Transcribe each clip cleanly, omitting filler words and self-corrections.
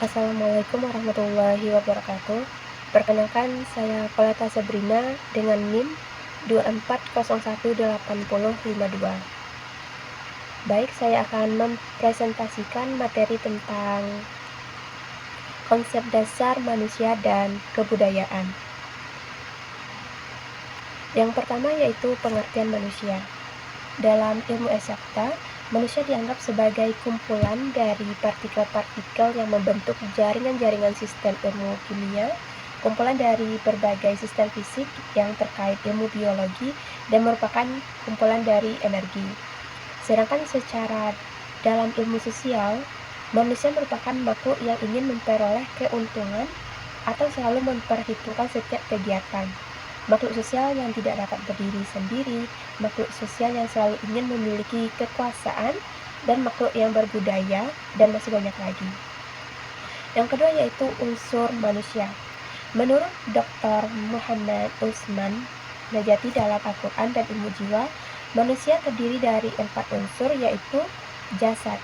Assalamualaikum warahmatullahi wabarakatuh. Perkenalkan, saya Koleta Sabrina dengan NIM 24018052. Baik, saya akan mempresentasikan materi tentang konsep dasar manusia dan kebudayaan. Yang pertama yaitu pengertian manusia. Dalam ilmu eksakta, manusia dianggap sebagai kumpulan dari partikel-partikel yang membentuk jaringan-jaringan sistem ilmu kimia, kumpulan dari berbagai sistem fisik yang terkait ilmu biologi, dan merupakan kumpulan dari energi. Sedangkan secara dalam ilmu sosial, manusia merupakan makhluk yang ingin memperoleh keuntungan atau selalu memperhitungkan setiap kegiatan. Makhluk sosial yang tidak dapat berdiri sendiri, makhluk sosial yang selalu ingin memiliki kekuasaan, dan makhluk yang berbudaya, dan masih banyak lagi. Yang kedua yaitu unsur manusia. Menurut Dr. Muhammad Usman Najati dalam Al-Quran dan Ilmu Jiwa, manusia terdiri dari 4 unsur yaitu jasad.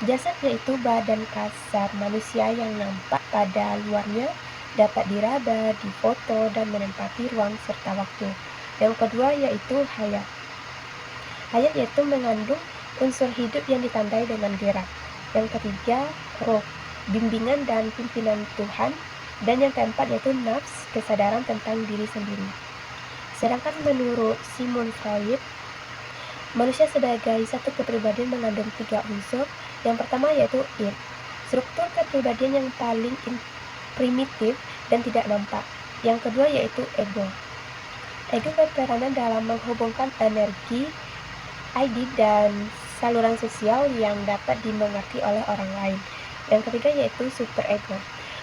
Jasad yaitu badan kasar manusia yang nampak pada luarnya, dapat diraba, difoto, dan menempati ruang serta waktu. Yang kedua yaitu hayat. Hayat yaitu mengandung unsur hidup yang ditandai dengan gerak. Yang ketiga, roh, bimbingan dan pimpinan Tuhan. Dan yang keempat yaitu nafs, kesadaran tentang diri sendiri. Sedangkan menurut Sigmund Freud, manusia sebagai satu kepribadian mengandung 3 unsur. Yang pertama yaitu id, struktur kepribadian yang paling primitif dan tidak nampak. Yang kedua yaitu ego. Ego berperanan dalam menghubungkan energi, ID, dan saluran sosial yang dapat dimengerti oleh orang lain. Yang ketiga yaitu superego.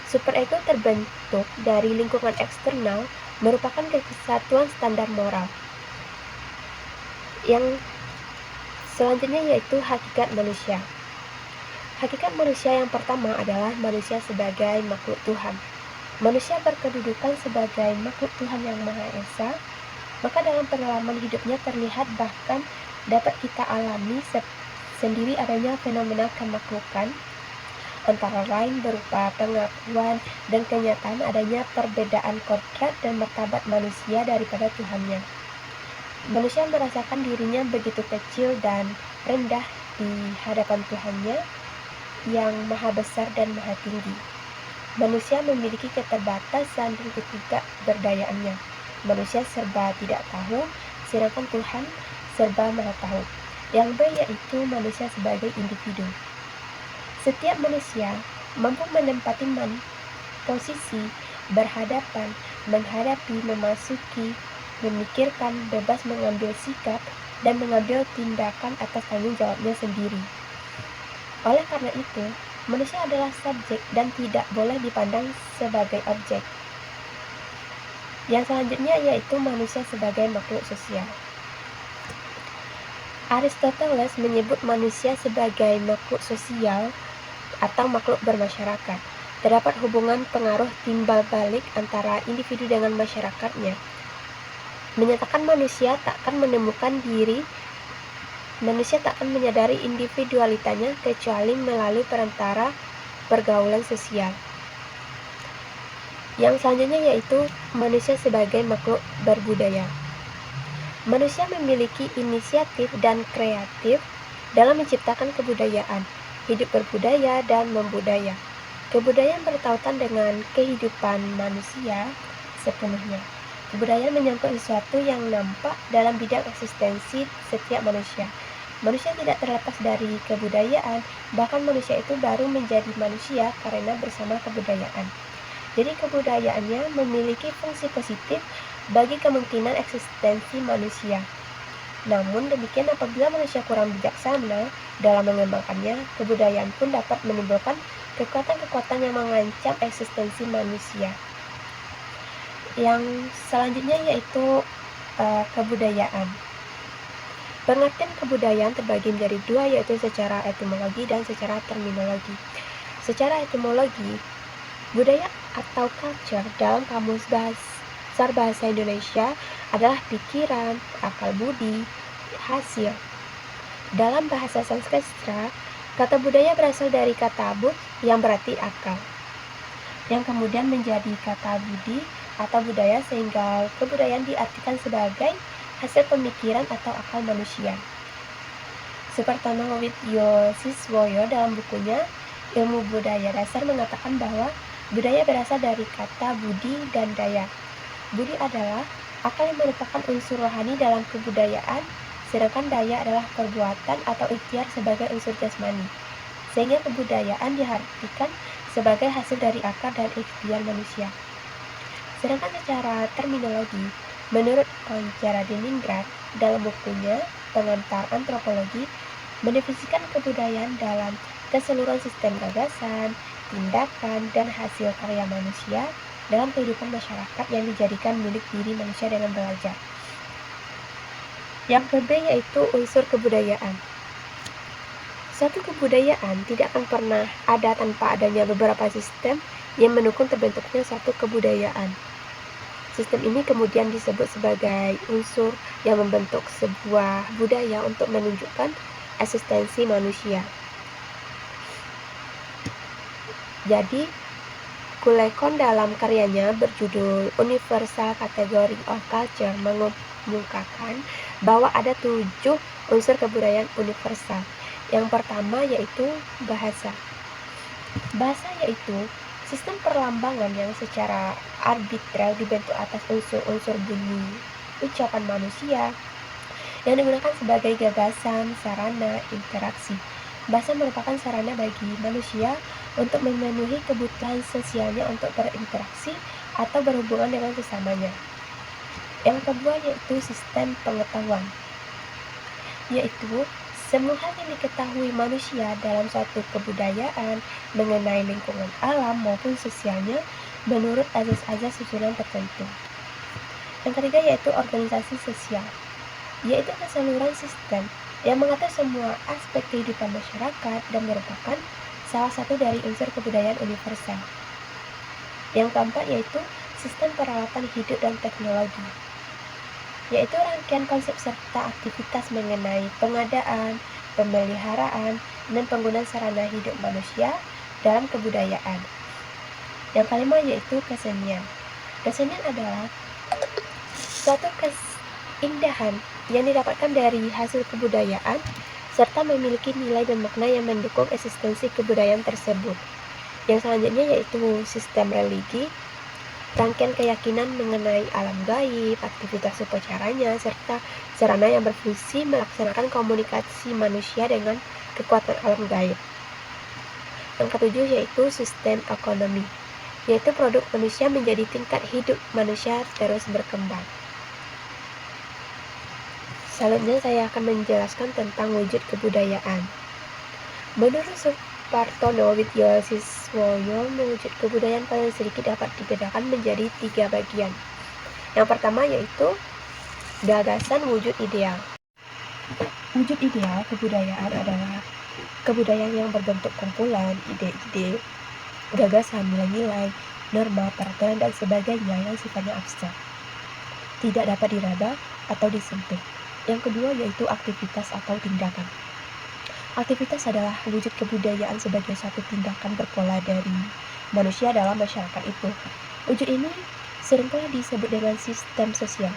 Superego terbentuk dari lingkungan eksternal, merupakan kesatuan standar moral. Yang selanjutnya yaitu hakikat manusia. Hakikat manusia yang pertama adalah manusia sebagai makhluk Tuhan. Manusia berkedudukan sebagai makhluk Tuhan yang Maha Esa, maka dalam pengalaman hidupnya terlihat bahkan dapat kita alami sendiri adanya fenomena kemaklukan, antara lain berupa pengakuan dan kenyataan adanya perbedaan kodrat dan martabat manusia daripada Tuhannya. Manusia merasakan dirinya begitu kecil dan rendah di hadapan Tuhannya yang maha besar dan maha tinggi. Manusia memiliki keterbatasan dan ketidakberdayaannya. Manusia serba tidak tahu, sedangkan Tuhan serba maha tahu. Yang B yaitu manusia sebagai individu. Setiap manusia mampu menempati posisi, berhadapan, menghadapi, memasuki, memikirkan, bebas mengambil sikap, dan mengambil tindakan atas tanggung jawabnya sendiri. Oleh karena itu, manusia adalah subjek dan tidak boleh dipandang sebagai objek. Yang selanjutnya yaitu manusia sebagai makhluk sosial. Aristoteles menyebut manusia sebagai makhluk sosial atau makhluk bermasyarakat. Terdapat hubungan pengaruh timbal balik antara individu dengan masyarakatnya. Menyatakan manusia takkan menyadari individualitasnya kecuali melalui perantara pergaulan sosial. Yang selanjutnya yaitu manusia sebagai makhluk berbudaya. Manusia memiliki inisiatif dan kreatif dalam menciptakan kebudayaan, hidup berbudaya dan membudaya. Kebudayaan bertautan dengan kehidupan manusia sepenuhnya. Kebudayaan menyangkut sesuatu yang nampak dalam bidang eksistensi setiap manusia. Manusia tidak terlepas dari kebudayaan, bahkan manusia itu baru menjadi manusia karena bersama kebudayaan. Jadi kebudayaannya memiliki fungsi positif bagi kemungkinan eksistensi manusia. Namun demikian apabila manusia kurang bijaksana dalam mengembangkannya, kebudayaan pun dapat menimbulkan kekuatan-kekuatan yang mengancam eksistensi manusia. Yang selanjutnya yaitu kebudayaan. Pengertian kebudayaan terbagi menjadi 2 yaitu secara etimologi dan secara terminologi. Secara etimologi, budaya atau culture dalam kamus besar bahasa Indonesia adalah pikiran, akal budi, hasil. Dalam bahasa Sanskerta, Kata budaya berasal dari kata bud yang berarti akal, yang kemudian menjadi kata budi atau budaya, sehingga kebudayaan diartikan sebagai hasil pemikiran atau akal manusia. Supartono Widyosiswoyo dalam bukunya Ilmu Budaya Dasar mengatakan bahwa budaya berasal dari kata budi dan daya. Budi adalah akal yang merupakan unsur rohani dalam kebudayaan, sedangkan daya adalah perbuatan atau ikhtiar sebagai unsur jasmani. Sehingga kebudayaan diartikan sebagai hasil dari akal dan ikhtiar manusia. Sedangkan secara terminologi, menurut Koncharadiningrat dalam bukunya Pengantar Antropologi, mendefinisikan kebudayaan dalam keseluruhan sistem gagasan, tindakan, dan hasil karya manusia dalam kehidupan masyarakat yang dijadikan milik diri manusia dengan belajar. Yang ke-B yaitu unsur kebudayaan. Suatu kebudayaan tidak akan pernah ada tanpa adanya beberapa sistem yang mendukung terbentuknya suatu kebudayaan. Sistem ini kemudian disebut sebagai unsur yang membentuk sebuah budaya untuk menunjukkan eksistensi manusia. Jadi, Kulekon dalam karyanya berjudul Universal Category of Culture mengungkapkan bahwa ada 7 unsur kebudayaan universal. Yang pertama yaitu bahasa. Bahasa yaitu sistem perlambangan yang secara arbitrer dibentuk atas unsur-unsur bunyi ucapan manusia yang digunakan sebagai gagasan, sarana, interaksi. Bahasa merupakan sarana bagi manusia untuk memenuhi kebutuhan sosialnya untuk berinteraksi atau berhubungan dengan sesamanya. Yang kedua yaitu sistem pengetahuan, yaitu semua hal yang diketahui manusia dalam suatu kebudayaan mengenai lingkungan alam maupun sosialnya menurut azas-azas susunan tertentu. Yang ketiga yaitu organisasi sosial, yaitu keseluruhan sistem yang mengatur semua aspek kehidupan masyarakat dan merupakan salah satu dari unsur kebudayaan universal. Yang keempat yaitu sistem peralatan hidup dan teknologi, yaitu rangkaian konsep serta aktivitas mengenai pengadaan, pemeliharaan, dan penggunaan sarana hidup manusia dalam kebudayaan. Yang kelima yaitu kesenian. Kesenian adalah suatu keindahan yang didapatkan dari hasil kebudayaan serta memiliki nilai dan makna yang mendukung eksistensi kebudayaan tersebut. Yang selanjutnya yaitu sistem religi, rangkaian keyakinan mengenai alam gaib, aktivitas upacaranya, serta sarana yang berfungsi melaksanakan komunikasi manusia dengan kekuatan alam gaib. Yang ketujuh yaitu sistem ekonomi, yaitu produk manusia menjadi tingkat hidup manusia terus berkembang. Selanjutnya saya akan menjelaskan tentang wujud kebudayaan. Menurut Supartono Widyosiswoyo, wujud kebudayaan paling sedikit dapat dibedakan menjadi 3 bagian. Yang pertama yaitu gagasan wujud ideal. Wujud ideal kebudayaan adalah kebudayaan yang berbentuk kumpulan ide-ide, gagasan, nilai-nilai, norma, peraturan, dan sebagainya yang sifatnya abstrak, tidak dapat diraba atau disentuh. Yang kedua yaitu aktivitas atau tindakan. Aktivitas adalah wujud kebudayaan sebagai suatu tindakan berpola dari manusia dalam masyarakat itu. Wujud ini seringkali disebut dengan sistem sosial.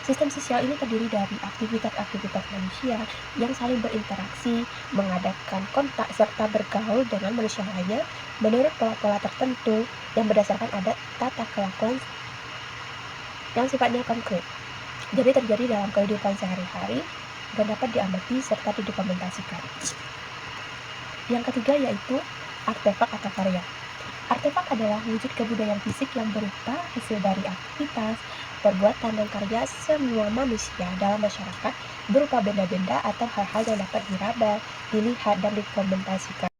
Sistem sosial ini terdiri dari aktivitas-aktivitas manusia yang saling berinteraksi, mengadakan kontak, serta bergaul dengan manusia lainnya menurut pola-pola tertentu yang berdasarkan adat tata kelakuan yang sifatnya konkret. Jadi terjadi dalam kehidupan sehari-hari dan dapat diamati serta didokumentasikan. Yang ketiga yaitu artefak atau karya. Artefak adalah wujud kebudayaan fisik yang berupa hasil dari aktivitas, perbuatan, dan karya semua manusia dalam masyarakat berupa benda-benda atau hal-hal yang dapat diraba, dilihat, dan didokumentasikan.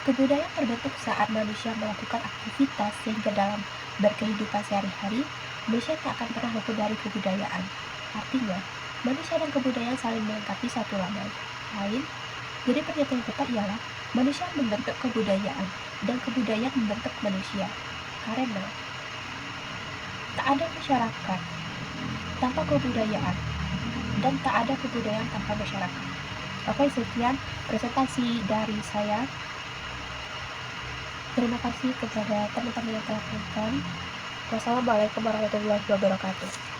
Kebudayaan terbentuk saat manusia melakukan aktivitas sehingga dalam berkehidupan sehari-hari manusia tak akan pernah luput dari kebudayaan. Artinya, manusia dan kebudayaan saling melengkapi satu lain. Jadi pernyataan yang tepat ialah manusia membentuk kebudayaan dan kebudayaan membentuk manusia. Karena tak ada masyarakat tanpa kebudayaan dan tak ada kebudayaan tanpa masyarakat. Oke, sekian presentasi dari saya. Terima kasih kepada teman-teman yang telah menonton. Wassalamualaikum warahmatullahi wabarakatuh.